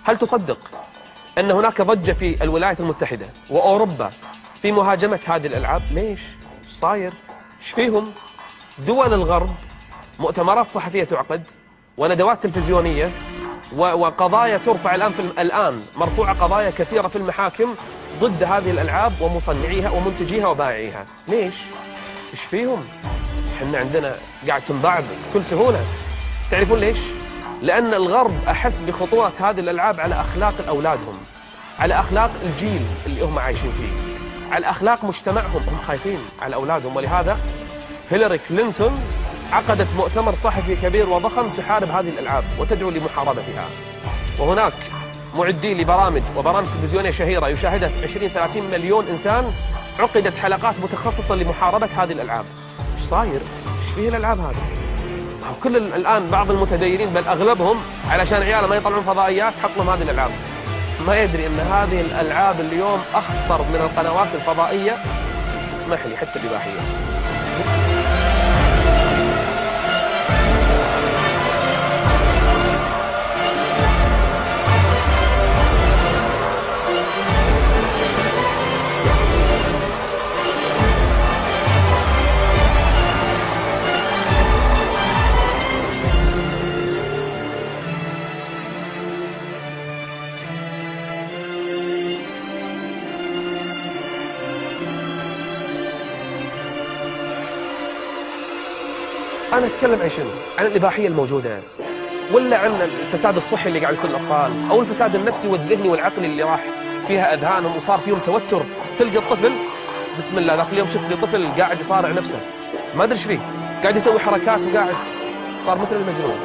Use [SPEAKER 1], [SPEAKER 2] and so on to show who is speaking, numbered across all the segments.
[SPEAKER 1] هل تصدق أن هناك ضجة في الولايات المتحدة وأوروبا في مهاجمة هذه الألعاب؟ ليش؟ ايش صاير؟ ايش فيهم؟ دول الغرب مؤتمرات صحفية تعقد وندوات تلفزيونية وقضايا ترفع الآن مرفوعة قضايا كثيرة في المحاكم ضد هذه الألعاب ومصنعيها ومنتجيها وبائعيها. ليش؟ ايش فيهم؟ احنا عندنا قاعد تنباع بكل سهولة. تعرفون ليش؟ لأن الغرب أحس بخطورة هذه الألعاب على أخلاق أولادهم، على أخلاق الجيل اللي هم عايشين فيه، على أخلاق مجتمعهم. هم خايفين على أولادهم، ولهذا هيلاري كلينتون عقدت مؤتمر صحفي كبير وضخم تحارب هذه الألعاب وتدعو لمحاربتها. وهناك معدي لبرامج وبرامج تلفزيونية شهيرة يشاهدها 20-30 مليون إنسان، عقدت حلقات متخصصة لمحاربة هذه الألعاب. ايش صاير؟ ايش فيه الألعاب هذه؟ كل الآن بعض المتدينين بل أغلبهم علشان عياله ما يطلعون فضائيات حط لهم هذه الألعاب. ما يدري أن هذه الألعاب اليوم أخطر من القنوات الفضائية، اسمح لي، حتى الإباحية. أنا أتكلم عن شنو؟ عن الإباحية الموجودة، ولا عن الفساد الصحي اللي قاعد يصير للأطفال، أو الفساد النفسي والذهني والعقلي اللي راح فيها أذهانهم وصار فيهم توتر. تلقى الطفل بسم الله ذاك اليوم شفت لي طفل قاعد يصارع نفسه، ما أدري إيش فيه، قاعد يسوي حركات وقاعد صار مثل المجنون.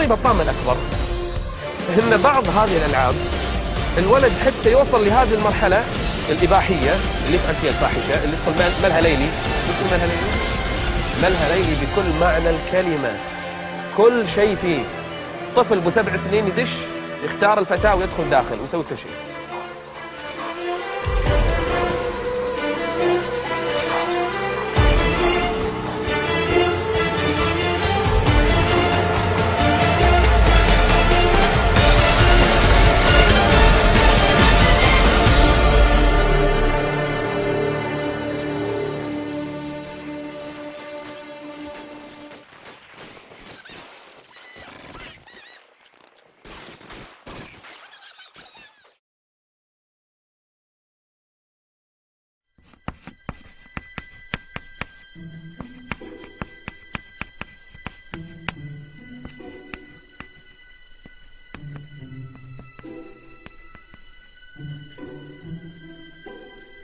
[SPEAKER 1] المصيبة الطامة الأكبر إن بعض هذه الألعاب الولد حتى يوصل لهذه المرحلة الإباحية اللي يفعل فيها الفاحشة، اللي يدخل ملهى ليلي. مثل ملهى ليلي؟ ملهى ليلي بكل معنى الكلمة، كل شيء فيه. طفل ب7 سنين يدش يختار الفتاة ويدخل داخل ويسوي كل شيء.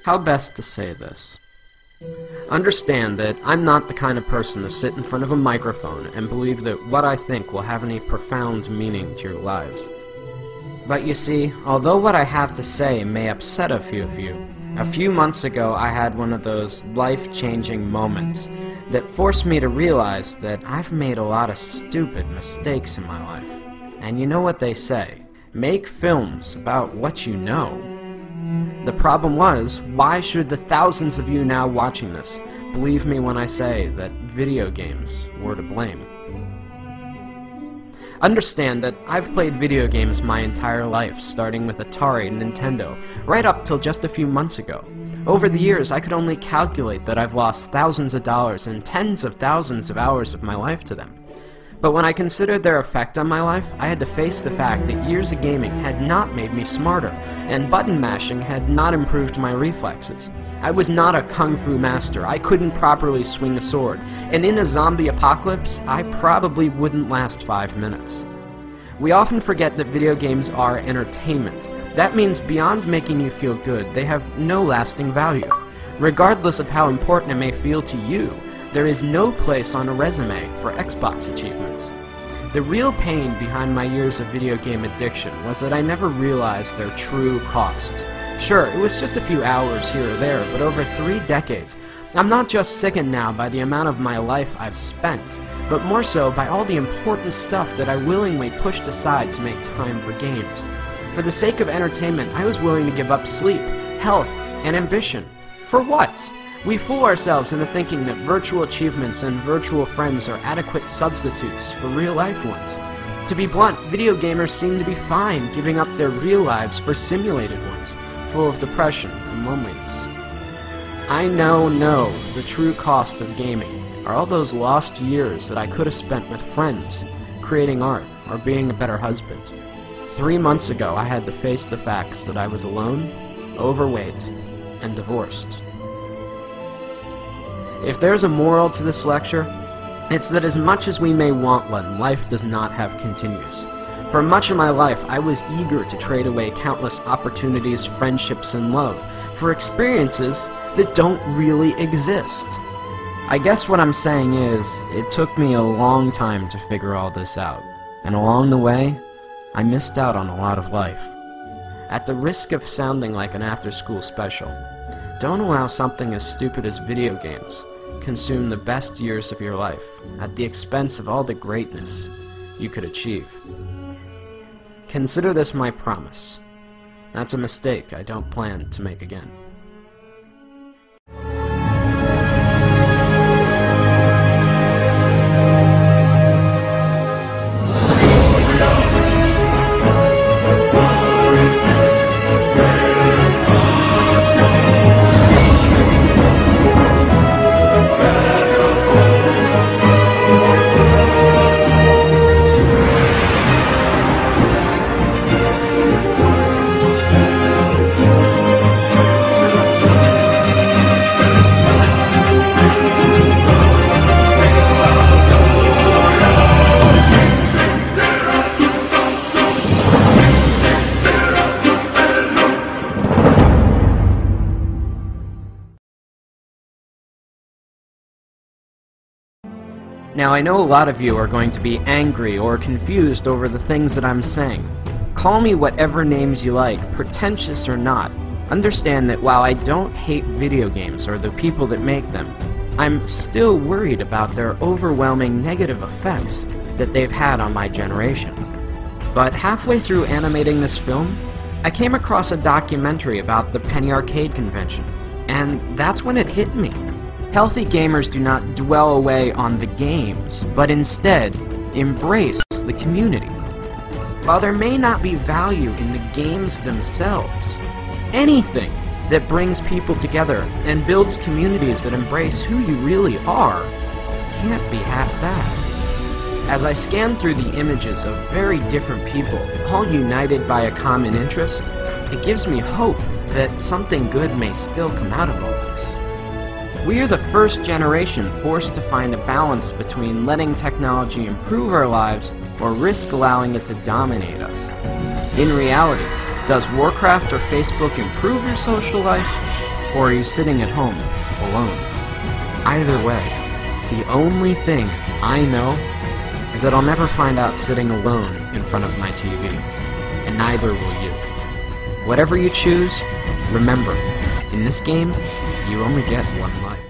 [SPEAKER 2] How best to say this? Understand that I'm not the kind of person to sit in front of a microphone and believe that what I think will have any profound meaning to your lives. But you see, although what I have to say may upset a few of you, a few months ago I had one of those life-changing moments that forced me to realize that I've made a lot of stupid mistakes in my life. And you know what they say, make films about what you know. The problem was, why should the thousands of you now watching this believe me when I say that video games were to blame? Understand that I've played video games my entire life, starting with Atari and Nintendo, right up till just a few months ago. Over the years, I could only calculate that I've lost thousands of dollars and tens of thousands of hours of my life to them. But when I considered their effect on my life, I had to face the fact that years of gaming had not made me smarter, and button mashing had not improved my reflexes. I was not a kung fu master, I couldn't properly swing a sword, and in a zombie apocalypse, I probably wouldn't last 5 minutes. We often forget that video games are entertainment. That means beyond making you feel good, they have no lasting value. Regardless of how important it may feel to you, there is no place on a resume for Xbox achievements. The real pain behind my years of video game addiction was that I never realized their true cost. Sure, it was just a few hours here or there, but over 3 decades, I'm not just sickened now by the amount of my life I've spent, but more so by all the important stuff that I willingly pushed aside to make time for games. For the sake of entertainment, I was willing to give up sleep, health, and ambition. For what? We fool ourselves into thinking that virtual achievements and virtual friends are adequate substitutes for real-life ones. To be blunt, video gamers seem to be fine giving up their real lives for simulated ones, full of depression and loneliness. I know the true cost of gaming are all those lost years that I could have spent with friends, creating art, or being a better husband. 3 months ago, I had to face the facts that I was alone, overweight, and divorced. If there's a moral to this lecture, it's that as much as we may want one, life does not have continues. For much of my life, I was eager to trade away countless opportunities, friendships, and love for experiences that don't really exist. I guess what I'm saying is, it took me a long time to figure all this out, and along the way, I missed out on a lot of life. At the risk of sounding like an after-school special, don't allow something as stupid as video games consume the best years of your life at the expense of all the greatness you could achieve. Consider this my promise. That's a mistake I don't plan to make again. Now, I know a lot of you are going to be angry or confused over the things that I'm saying. Call me whatever names you like, pretentious or not. Understand that while I don't hate video games or the people that make them, I'm still worried about their overwhelming negative effects that they've had on my generation. But halfway through animating this film, I came across a documentary about the Penny Arcade convention, and that's when it hit me. Healthy gamers do not dwell away on the games, but instead embrace the community. While there may not be value in the games themselves, anything that brings people together and builds communities that embrace who you really are can't be half bad. As I scan through the images of very different people, all united by a common interest, it gives me hope that something good may still come out of all this. We are the first generation forced to find a balance between letting technology improve our lives or risk allowing it to dominate us. In reality, does Warcraft or Facebook improve your social life, or are you sitting at home, alone? Either way, the only thing I know is that I'll never find out sitting alone in front of my TV, and neither will you. Whatever you choose, remember, in this game, you only get one life.